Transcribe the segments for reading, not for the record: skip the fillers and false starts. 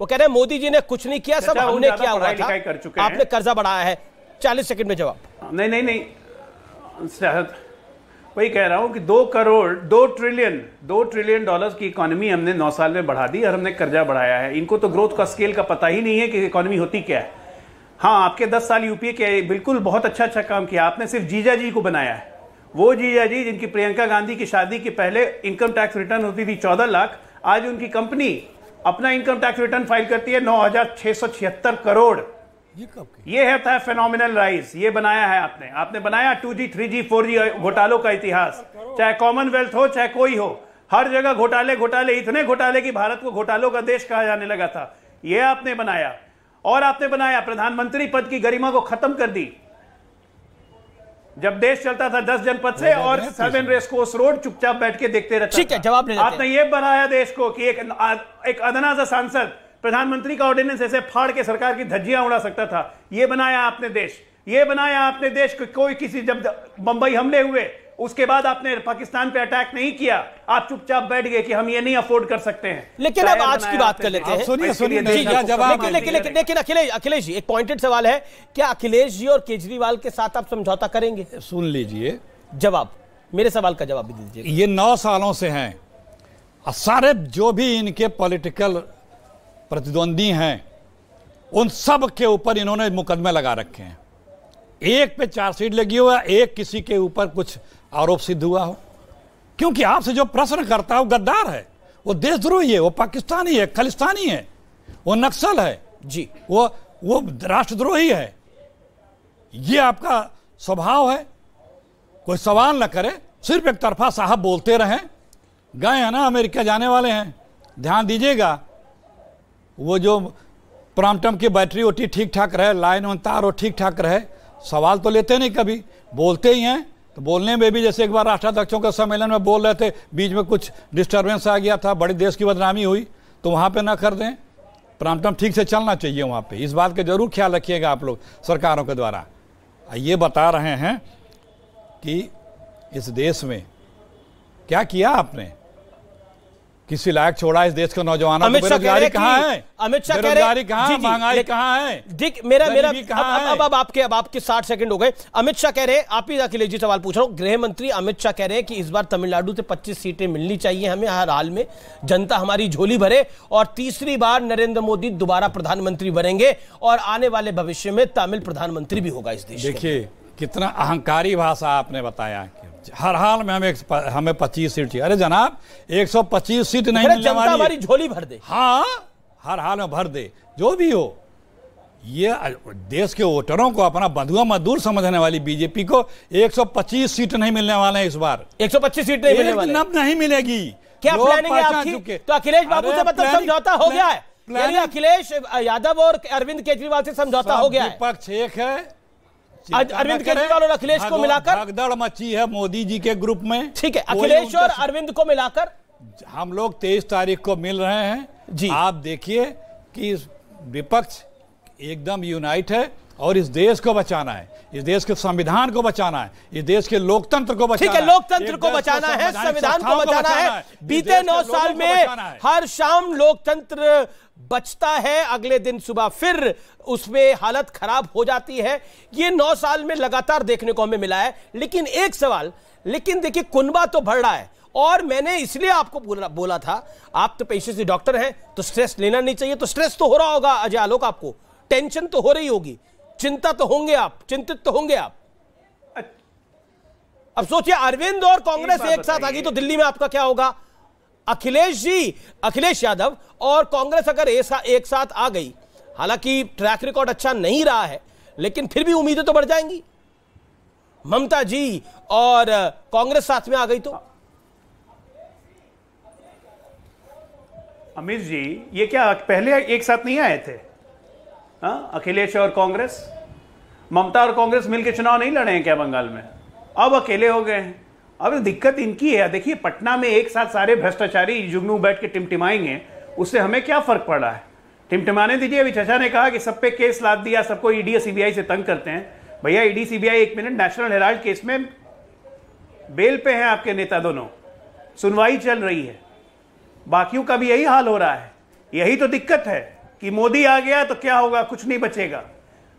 वो कह रहे हैं मोदी जी ने कुछ नहीं किया, सब हमने किया हुआ था, आपने कर्जा बढ़ाया है। 40 सेकंड में जवाब। नहीं, वही कह रहा हूं कि 2 ट्रिलियन डॉलर्स की इकोनॉमी हमने 9 साल में बढ़ा दी और हमने कर्जा बढ़ाया है। इनको तो ग्रोथ का स्केल का पता ही नहीं है कि इकोनॉमी होती क्या है। हाँ, आपके 10 साल यूपीए के बिल्कुल बहुत अच्छा काम किया आपने। सिर्फ जीजा जी को बनाया है, वो जीजा जी जिनकी प्रियंका गांधी की शादी के पहले इनकम टैक्स रिटर्न होती थी 14 लाख, आज उनकी कंपनी अपना इनकम टैक्स रिटर्न फाइल करती है 9,676 करोड़। ये है फेनोमिनल राइज। ये बनाया है आपने बनाया 2G 3G 4G घोटालों का इतिहास। चाहे कॉमनवेल्थ हो चाहे कोई हो, हर जगह घोटाले, इतने घोटाले कि भारत को घोटालों का देश कहा जाने लगा था। ये आपने बनाया। और आपने बनाया प्रधानमंत्री पद की गरिमा को खत्म कर दी। जब देश चलता था 10 जनपद से और 7 रेस कोर्स रोड चुपचाप बैठ के देखते रहता। ठीक है, जवाब नहीं। आपने ये बनाया देश को कि एक अदना सा सांसद प्रधानमंत्री का ऑर्डिनेंस ऐसे फाड़ के सरकार की धज्जियां उड़ा सकता था। ये बनाया आपने देश। ये बनाया आपने देश को। कोई किसी जब बंबई हमले हुए उसके बाद आपने पाकिस्तान पे अटैक नहीं किया, आप चुपचाप बैठ गए कि हम ये नहीं अफोर्ड कर सकते हैं। लेकिन अब आज की बात कर लेते हैं। सुनिए लेकिन अखिलेश जी, एक पॉइंटेड सवाल है, क्या अखिलेश जी और केजरीवाल के साथ आप समझौता करेंगे? सुन लीजिए जवाब, मेरे सवाल का जवाब भी दीजिए। ये 9 सालों से हैं, सारे जो भी इनके पॉलिटिकल प्रतिद्वंदी हैं उन सब के ऊपर इन्होंने मुकदमे लगा रखे हैं। एक पे चार्जशीट लगी हुआ, एक किसी के ऊपर कुछ आरोप सिद्ध हुआ हो। क्योंकि आपसे जो प्रश्न करता है वो गद्दार है, वो देशद्रोही है, वो पाकिस्तानी है, खालिस्तानी है, वो नक्सल है जी, वो राष्ट्रद्रोही है। ये आपका स्वभाव है। कोई सवाल न करे, सिर्फ एक तरफा साहब बोलते रहें। गए हैं ना, अमेरिका जाने वाले हैं, ध्यान दीजिएगा। वो जो प्रामटम की बैटरी ओटी ठीक ठाक रहे, लाइन और तार और ठीक ठाक रहे, सवाल तो लेते नहीं, कभी बोलते ही हैं। तो बोलने में भी, जैसे एक बार राष्ट्राध्यक्षों के सम्मेलन में बोल रहे थे, बीच में कुछ डिस्टर्बेंस आ गया था, बड़ी देश की बदनामी हुई, तो वहाँ पे ना कर दें। प्रामटम ठीक से चलना चाहिए वहाँ पे। इस बात का जरूर ख्याल रखिएगा आप लोग सरकारों के द्वारा। ये बता रहे हैं कि इस देश में क्या किया आपने, किसी लायक छोड़ा इस देश के नौजवानों को? बेरोजगारी कहाँ है? अमित शाह बेरोजगारी कहाँ है? महंगाई कहाँ है? अब आपके 60 सेकंड हो गए। अमित शाह कह रहे हैं, आप ही अखिलेश जी सवाल पूछ रहा हूं, गृह मंत्री अमित शाह कह रहे हैं कि इस बार तमिलनाडु से 25 सीटें मिलनी चाहिए हमें, हर हाल में जनता हमारी झोली भरे और तीसरी बार नरेंद्र मोदी दोबारा प्रधानमंत्री बनेंगे और आने वाले भविष्य में तमिल प्रधानमंत्री भी होगा इस देश। देखिए कितना अहंकारी भाषा आपने बताया। हर हाल में हमें 25 सीट चाहिए। अरे जनाब, 125 सीट नहीं मिलने वाली, हमारी झोली भर दे। हाँ, हर हाल में भर दे, जो भी हो। ये देश के वोटरों को अपना बंधुआ मजदूर समझने वाली बीजेपी को 125 सीट नहीं मिलने वाले हैं इस बार। 125 सीट नहीं मिलने वाले, नहीं मिलेगी। क्या प्लानिंग है आपकी? तो अखिलेश बाबू से मतलब समझौता हो गया है, यानी अखिलेश यादव और अरविंद केजरीवाल से समझौता हो गया है। विपक्ष एक है, अरविंद केजरीवाल और अखिलेश को मिलाकर भगदड़ मची है मोदी जी के ग्रुप में। ठीक है, अखिलेश और अरविंद को मिलाकर हम लोग 23 तारीख को मिल रहे हैं जी। आप देखिए कि विपक्ष एकदम यूनाइट है और इस देश को बचाना है, इस देश के संविधान को बचाना है, इस देश के लोकतंत्र को बचाना है। ठीक है, लोकतंत्र को बचाना है, संविधान को बचाना है। बीते 9 साल में हर शाम लोकतंत्र बचता है, अगले दिन सुबह फिर उसमें हालत खराब हो जाती है। ये 9 साल में लगातार देखने को हमें मिला है। लेकिन एक सवाल, लेकिन देखिए कुनबा तो बढ़ रहा है और मैंने इसलिए आपको बोला था, आप तो पेशे से डॉक्टर हैं तो स्ट्रेस लेना नहीं चाहिए। तो स्ट्रेस तो हो रहा होगा अजय आलोक, आपको टेंशन तो हो रही होगी, चिंता तो होंगे आप, चिंतित तो होंगे आप। अब सोचिए अरविंद और कांग्रेस एक साथ आ गई तो दिल्ली में आपका क्या होगा? अखिलेश यादव और कांग्रेस अगर एक साथ आ गई, हालांकि ट्रैक रिकॉर्ड अच्छा नहीं रहा है लेकिन फिर भी उम्मीदें तो बढ़ जाएंगी। ममता जी और कांग्रेस साथ में आ गई तो अमित जी, ये क्या पहले एक साथ नहीं आए थे? अखिलेश और कांग्रेस, ममता और कांग्रेस मिलकर चुनाव नहीं लड़े हैं क्या बंगाल में? अब अकेले हो गए हैं। अब दिक्कत इनकी है। देखिए पटना में एक साथ सारे भ्रष्टाचारी जुगनू बैठ के टिमटिमाएंगे, उससे हमें क्या फर्क पड़ा है? टिमटिमाने दीजिए। अभी चाचा ने कहा कि सब पे केस लाद दिया, सबको ईडी सीबीआई से तंग करते हैं। भैया ईडी सीबीआई, एक मिनट, नेशनल हेराल्ड केस में बेल पे हैं आपके नेता दोनों, सुनवाई चल रही है। बाकियों का भी यही हाल हो रहा है। यही तो दिक्कत है। कि मोदी आ गया तो क्या होगा, कुछ नहीं बचेगा।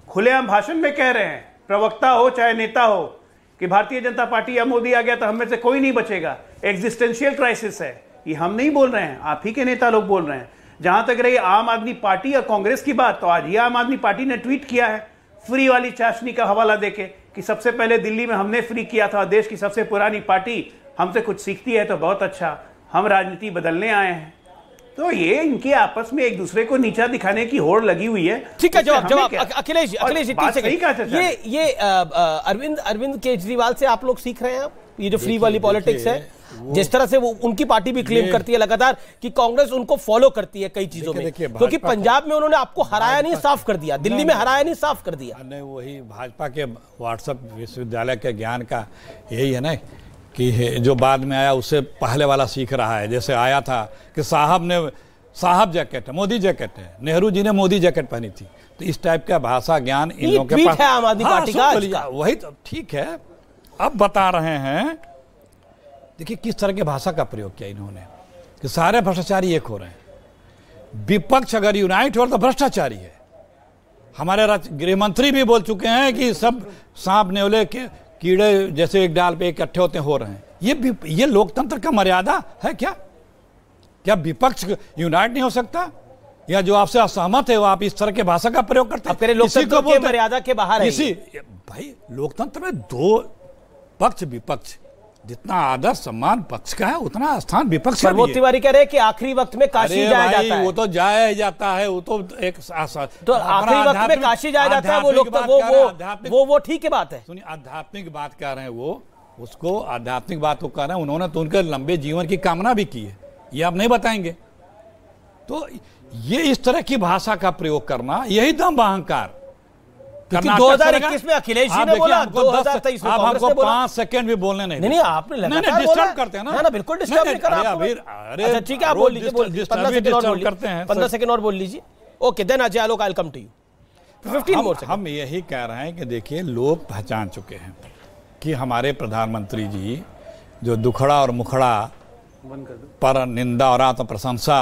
खुलेआम भाषण में कह रहे हैं, प्रवक्ता हो चाहे नेता हो, कि भारतीय जनता पार्टी या मोदी आ गया तो हम में से कोई नहीं बचेगा। एग्जिस्टेंशियल क्राइसिस है। ये हम नहीं बोल रहे हैं, आप ही के नेता लोग बोल रहे हैं। जहां तक रही आम आदमी पार्टी और कांग्रेस की बात, तो आज ये आम आदमी पार्टी ने ट्वीट किया है फ्री वाली चाशनी का हवाला देके कि सबसे पहले दिल्ली में हमने फ्री किया था, देश की सबसे पुरानी पार्टी हमसे कुछ सीखती है तो बहुत अच्छा, हम राजनीति बदलने आए हैं। तो ये इनके आपस में एक दूसरे को नीचा दिखाने की होड़ लगी हुई है। ठीक है, जवाब अखिलेश ये अरविंद केजरीवाल से आप लोग सीख रहे हैं। ये जो फ्री वाली पॉलिटिक्स है, जिस तरह से वो उनकी पार्टी भी क्लेम करती है लगातार कि कांग्रेस उनको फॉलो करती है कई चीजों में, क्योंकि पंजाब में उन्होंने आपको हराया नहीं, साफ कर दिया, दिल्ली में हराया नहीं, साफ कर दिया। नहीं, वही भाजपा के व्हाट्सएप विश्वविद्यालय के ज्ञान का यही है ना, कि जो बाद में आया उससे पहले वाला सीख रहा है। जैसे आया था कि साहब जैकेट है, मोदी जैकेट है, नेहरू जी ने मोदी जैकेट पहनी थी, तो इस टाइप का भाषा ज्ञान इन लोगों के पास है आम आदमी पार्टी का। वही तो ठीक है। अब बता रहे हैं, देखिए किस तरह की भाषा का प्रयोग किया इन्होंने, कि सारे भ्रष्टाचारी एक हो रहे हैं। विपक्ष अगर यूनाइट हो तो भ्रष्टाचारी है। हमारे गृह मंत्री भी बोल चुके हैं कि सब सांप नेवले के कीड़े जैसे एक डाल पे इकट्ठे होते हो रहे हैं। ये लोकतंत्र का मर्यादा है क्या? क्या विपक्ष यूनाइट नहीं हो सकता? या जो आपसे असहमत है वो आप इस तरह के भाषा का प्रयोग करते हैं? लोकतंत्र की मर्यादा के बाहर है। भाई लोकतंत्र में दो पक्ष विपक्ष, जितना आदर सम्मान पक्ष का है उतना स्थान विपक्ष का भी है। प्रमोद तिवारी कह रहे हैं कि आखिरी वक्त में काशी जाया जाता है। वो तो जाया जाता है, वो तो एक तो आखिरी वक्त में काशी जाया जाता है, वो लोग वो ठीक है बात है। सुनिए, आध्यात्मिक बात कह रहे हैं, वो उसको आध्यात्मिक बात को कह रहे हैं। उन्होंने तो उनके लंबे जीवन की कामना भी की है, ये आप नहीं बताएंगे। तो ये इस तरह की भाषा का प्रयोग करना, यही दम अहंकार। 2021 में अखिलेश जी ने बोला, 2023 में कांग्रेस ने बोला। 5 सेकंड भी बोलने नहीं आपने लगातार डिस्टर्ब करते हैं ना, बिल्कुल डिस्टर्ब नहीं करा। अच्छा ठीक है, आप बोल लीजिए, 15 सेकंड और बोल लीजिए, 15 सेकंड और बोल लीजिए। Okay, then Ajay Alok, I will come to you 15 more second. हम यही कह रहे हैं कि देखिए, लोग पहचान चुके हैं कि हमारे प्रधानमंत्री जी जो दुखड़ा और मुखड़ा पर निंदा और आत्म प्रशंसा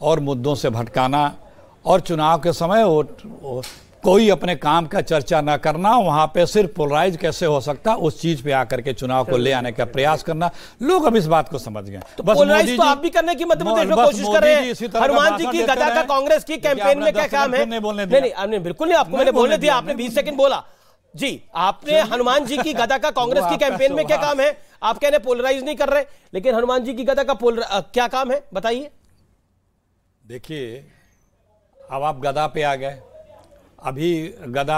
और मुद्दों से भटकाना, और चुनाव के समय वो कोई अपने काम का चर्चा न करना, वहां पे सिर्फ पोलराइज कैसे हो सकता उस चीज पे आकर के चुनाव को ले आने का प्रयास करना। लोग अब इस बात को समझ गए। तो पोलराइज तो आप भी करने की मध्य प्रदेश में कोशिश कर रहे हैं। हनुमान जी की गदा का कांग्रेस की कैंपेन में क्या काम है? नहीं, बिल्कुल नहीं, आपको मैंने बोलने दिया, आपने 20 सेकंड बोला जी। आपने हनुमान जी की गदा का कांग्रेस की कैंपेन में क्या काम है? आप कहने पोलराइज नहीं कर रहे, लेकिन हनुमान जी की गदा का क्या काम है, बताइए। देखिए, अब आप गदा पे आ गए। अभी गदा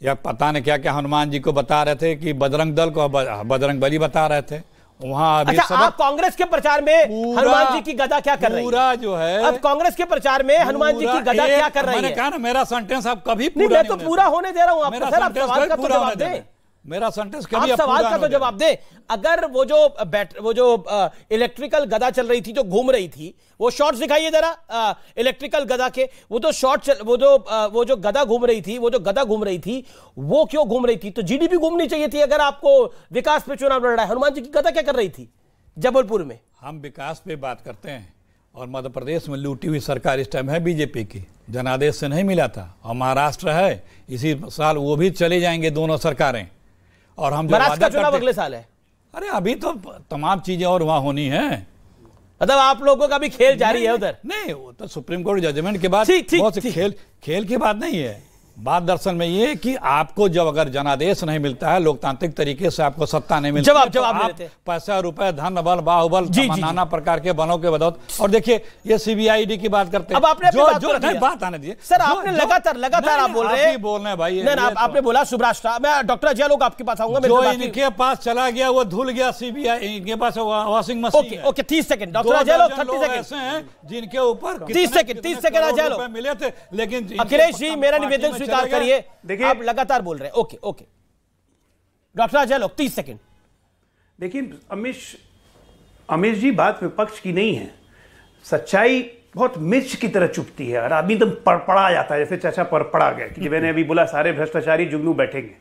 या पता नहीं क्या क्या हनुमान जी को बता रहे थे कि बजरंग दल को बजरंग बली बता रहे थे वहां। अभी अच्छा, आप कांग्रेस के प्रचार में हनुमान जी की गदा क्या कर रही है? पूरा जो है, अब कांग्रेस के प्रचार में हनुमान जी की गदा क्या कर रही है? मैंने कहा ना, मेरा सेंटेंस आप कभी पूरा नहीं, मैं तो पूरा होने दे रहा हूं आपको। सर, आप सवाल का तो जवाब दें। मेरा सेंटेंस कभी आप सवाल का तो जवाब दे। अगर वो जो इलेक्ट्रिकल गदा चल रही थी, जो घूम रही थी, वो शॉट्स दिखाइए जरा इलेक्ट्रिकल गदा के। वो तो शॉट वो जो गदा घूम रही थी, वो क्यों घूम रही थी? तो जीडीपी घूमनी चाहिए थी अगर आपको विकास पे चुनाव लड़ रहा है। हनुमान जी की गदा क्या कर रही थी जबलपुर में? हम विकास पे बात करते हैं, और मध्य प्रदेश में लूटी हुई सरकार इस टाइम है बीजेपी की, जनादेश से नहीं मिला था। और महाराष्ट्र है, इसी साल वो भी चले जाएंगे दोनों सरकारें। और हम महाराष्ट्र का चुनाव अगले साल है। अरे अभी तो तमाम चीजें और वहां होनी है। मतलब आप लोगों का भी खेल जारी है उधर? नहीं, वो तो सुप्रीम कोर्ट जजमेंट के बाद बहुत खेल की बात नहीं है। बात दरअसल में ये कि आपको जब अगर जनादेश नहीं मिलता है, लोकतांत्रिक तरीके से आपको सत्ता नहीं मिलती, जवाब पैसा रुपए धन बल बाहुबल नाना प्रकार के बलों के बदौलत। और देखिए, ये सीबीआईडी की बात करते हैं। अब आपने बात आने दिए सर, आपने लगातार आप बोल रहे हैं भाई। आपने बोला सुब्राष्ट्र। मैं डॉक्टर अजय आलोक आपके पास आऊंगा। जो इनके पास चला गया वो धुल गया, सीबीआई इनके पास washing machine. Okay 30 second doctor Ajay Alok, 30 second जिनके ऊपर 30 सेकंड अजय आलोक मिले थे। लेकिन अखिलेश जी, मेरा निवेदन स्वीकार करिए। देखिए, आप लगातार बोल रहे हैं। ओके डॉक्टर अजय लोग 30 सेकंड। देखिए अमीश जी, बात विपक्ष की नहीं है। सच्चाई बहुत मिर्च की तरह चुभती है और आदमी एकदम पड़पड़ा जाता है, जैसे चाचा पड़पड़ा गया कि मैंने अभी बोला सारे भ्रष्टाचारी जुगनू बैठेंगे।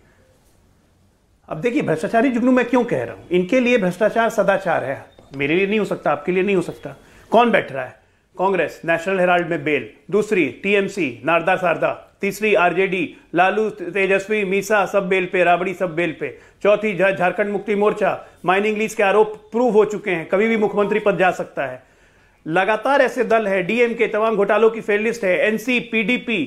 अब देखिए, भ्रष्टाचारी जुगनू मैं क्यों कह रहा हूं? इनके लिए भ्रष्टाचार सदाचार है, मेरे लिए नहीं हो सकता, आपके लिए नहीं हो सकता। कौन बैठ रहा है? कांग्रेस नेशनल हेराल्ड में बेल, दूसरी टीएमसी नारदा सारदा, तीसरी आरजेडी लालू तेजस्वी मीसा सब बेल पे, राबड़ी सब बेल पे, चौथी झारखंड मुक्ति मोर्चा, माइनिंग लीज के आरोप प्रूव हो चुके हैं, कभी भी मुख्यमंत्री पद जा सकता है। लगातार ऐसे दल है, डीएमके तमाम घोटालों की फेल लिस्ट है, एनसी, पीडीपी,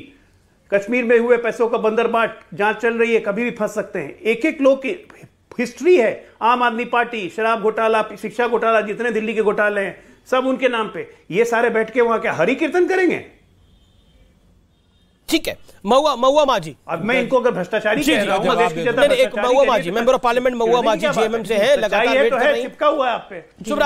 कश्मीर में हुए पैसों का बंदरबाट जांच चल रही है, कभी भी फंस सकते हैं। एक एक लोग की हिस्ट्री है। आम आदमी पार्टी, शराब घोटाला, शिक्षा घोटाला, जितने दिल्ली के घोटाले हैं सब उनके नाम पे। ये सारे बैठ के वहां क्या हरि कीर्तन करेंगे? ठीक है, महुआ माझी, अब मैं इनको अगर भ्रष्टाचारी कह रहा हूं, महुआ माझी मेंबर ऑफ पार्लियामेंट महुआ माझी जेएमएम से है, लगातार चिपका हुआ है आप पे।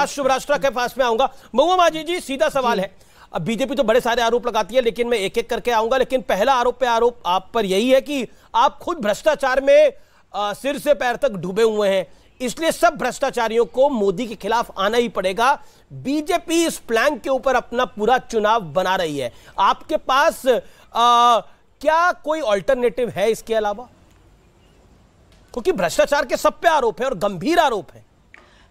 शुभ राष्ट्र के पास में आऊंगा। महुआ माझी जी, सीधा सवाल है, अब बीजेपी तो बड़े सारे आरोप लगाती है, लेकिन मैं एक एक करके आऊंगा। लेकिन पहला आरोप आप पर यही है कि आप खुद भ्रष्टाचार में सिर से पैर तक डूबे हुए हैं, इसलिए सब भ्रष्टाचारियों को मोदी के खिलाफ आना ही पड़ेगा। बीजेपी इस प्लान के ऊपर अपना पूरा चुनाव बना रही है। आपके पास क्या कोई अल्टरनेटिव है इसके अलावा? क्योंकि भ्रष्टाचार के सब पे आरोप है और गंभीर आरोप है।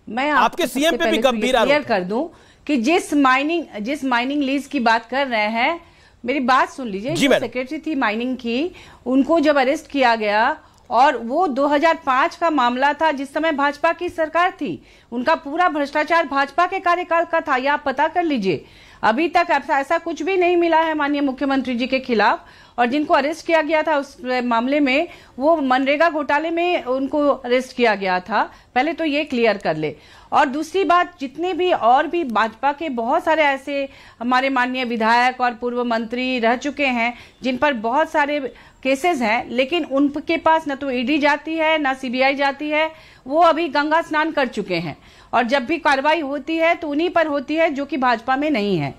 मैं आपके सीएम पे भी गंभीर आरोप कर दूं कि जिस माइनिंग लीज की बात कर रहे हैं, मेरी बात सुन लीजिए। जो सेक्रेटरी थी माइनिंग की, उनको जब अरेस्ट किया गया, और वो 2005 का मामला था जिस समय भाजपा की सरकार थी, उनका पूरा भ्रष्टाचार भाजपा के कार्यकाल का था, यह आप पता कर लीजिए। अभी तक ऐसा कुछ भी नहीं मिला है माननीय मुख्यमंत्री जी के खिलाफ। और जिनको अरेस्ट किया गया था उस मामले में, वो मनरेगा घोटाले में उनको अरेस्ट किया गया था। पहले तो ये क्लियर कर ले। और दूसरी बात, जितने भी और भी भाजपा के बहुत सारे ऐसे हमारे माननीय विधायक और पूर्व मंत्री रह चुके हैं जिन पर बहुत सारे केसेस हैं, लेकिन उनके पास न तो ईडी जाती है ना सीबीआई जाती है। वो अभी गंगा स्नान कर चुके हैं, और जब भी कार्रवाई होती है तो उन्हीं पर होती है जो कि भाजपा में नहीं है।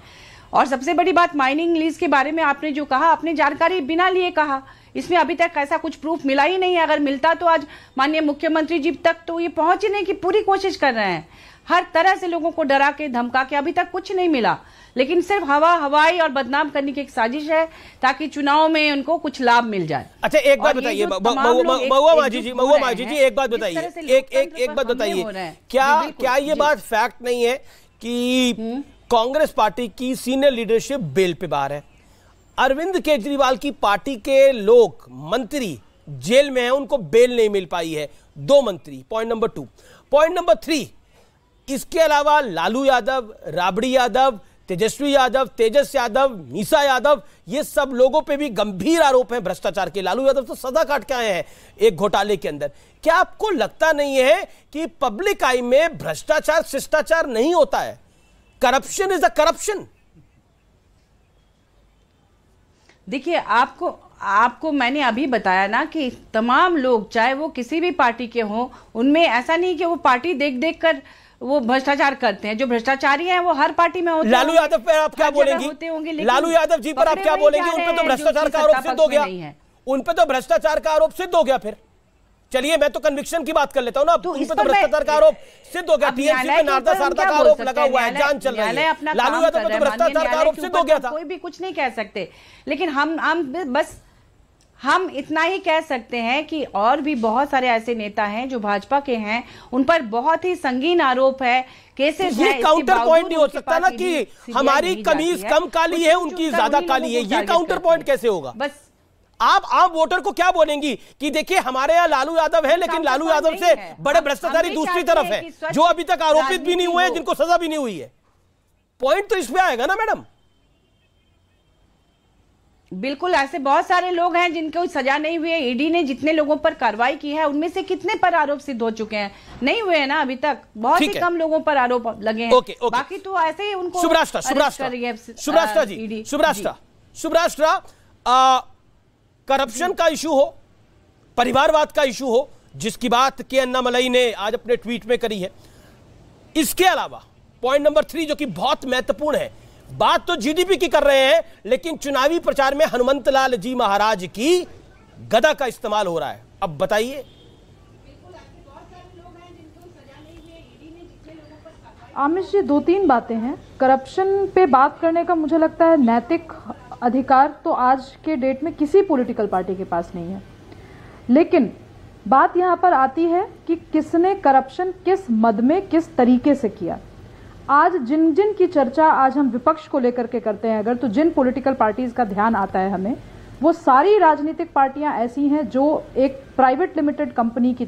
और सबसे बड़ी बात, माइनिंग लीज के बारे में आपने जो कहा, आपने जानकारी बिना लिए कहा। इसमें अभी तक ऐसा कुछ प्रूफ मिला ही नहीं है। अगर मिलता तो आज माननीय मुख्यमंत्री जी तक तो ये पहुंचने की पूरी कोशिश कर रहे हैं, हर तरह से लोगों को डरा के धमका के। अभी तक कुछ नहीं मिला, लेकिन सिर्फ हवाई और बदनाम करने की एक साजिश है ताकि चुनाव में उनको कुछ लाभ मिल जाए। अच्छा, एक बात बताइए महुआ माझी जी, एक बात बताइए, एक बात बताइए, क्या ये बात फैक्ट नहीं है कि कांग्रेस पार्टी की सीनियर लीडरशिप बेल पे बाहर है? अरविंद केजरीवाल की पार्टी के लोग, मंत्री जेल में हैं, उनको बेल नहीं मिल पाई है, 2 मंत्री। Point number 2। पॉइंट नंबर 3, इसके अलावा लालू यादव, राबड़ी यादव, तेजस्वी यादव, तेजस यादव, मीसा यादव, ये सब लोगों पे भी गंभीर आरोप हैं भ्रष्टाचार के। लालू यादव तो सजा काट के आए हैं एक घोटाले के अंदर। क्या आपको लगता नहीं है कि पब्लिक आई में भ्रष्टाचार शिष्टाचार नहीं होता है? Corruption is a corruption. देखिए, आपको मैंने अभी बताया ना कि तमाम लोग, चाहे वो किसी भी पार्टी के हों, उनमें ऐसा नहीं कि वो पार्टी देख देख कर वो भ्रष्टाचार करते हैं। जो भ्रष्टाचारी हैं वो हर पार्टी में होते हैं। लालू यादव पर आप क्या बोलेंगी? लालू यादव जी पर आप क्या बोलेंगी? उन पे तो भ्रष्टाचार का आरोप सिद्ध हो गया, उन पे तो भ्रष्टाचार का आरोप सिद्ध हो गया। फिर चलिए, मैं तो कन्विक्शन की बात कर लेता हूं ना। उन पे तो भ्रष्टाचार का आरोप सिद्ध हो गया, टीएमसी पे नारदा सारदा का आरोप लगा हुआ है, जांच चल रही है। लालू यादव पे तो भ्रष्टाचार का आरोप सिद्ध हो गया था। कोई भी कुछ नहीं कह सकते, लेकिन हम इतना ही कह सकते हैं कि और भी बहुत सारे ऐसे नेता हैं जो भाजपा के हैं, उन पर बहुत ही संगीन आरोप है, केसेस हैं। काउंटर पॉइंट नहीं हो सकता ना कि हमारी कमीज कम काली है, उनकी ज्यादा काली है। ये काउंटर पॉइंट कैसे होगा? बस आप आम वोटर को क्या बोलेंगी कि देखिए हमारे यहाँ लालू यादव है, लेकिन लालू यादव से बड़े भ्रष्टाचारी दूसरी तरफ है, जो अभी तक आरोपित भी नहीं हुए, जिनको सजा भी नहीं हुई है। पॉइंट तो इसमें आएगा ना मैडम। बिल्कुल, ऐसे बहुत सारे लोग हैं जिनको सजा नहीं हुई है। ईडी ने जितने लोगों पर कार्रवाई की है, उनमें से कितने पर आरोप सिद्ध हो चुके हैं? नहीं हुए हैं ना अभी तक, बहुत ही कम लोगों पर आरोप लगे हैं। बाकी तो ऐसे ही उनको शुभराष्ट्र करप्शन का इशू हो, परिवारवाद का इशू हो, जिसकी बात के अन्नामलई ने आज अपने ट्वीट में करी है। इसके अलावा पॉइंट नंबर 3 जो कि बहुत महत्वपूर्ण है, बात तो जीडीपी की कर रहे हैं, लेकिन चुनावी प्रचार में हनुमंतलाल जी महाराज की गदा का इस्तेमाल हो रहा है। अब बताइए। आमिश जी, 2-3 बातें हैं। करप्शन पे बात करने का मुझे लगता है नैतिक अधिकार तो आज के डेट में किसी पॉलिटिकल पार्टी के पास नहीं है, लेकिन बात यहाँ पर आती है कि किसने करप्शन किस मद में किस तरीके से किया। आज जिन जिन की चर्चा आज हम विपक्ष को लेकर के करते हैं, अगर तो जिन पॉलिटिकल पार्टीज का ध्यान आता है हमें, वो सारी राजनीतिक पार्टियां ऐसी हैं जो एक प्राइवेट लिमिटेड कंपनी की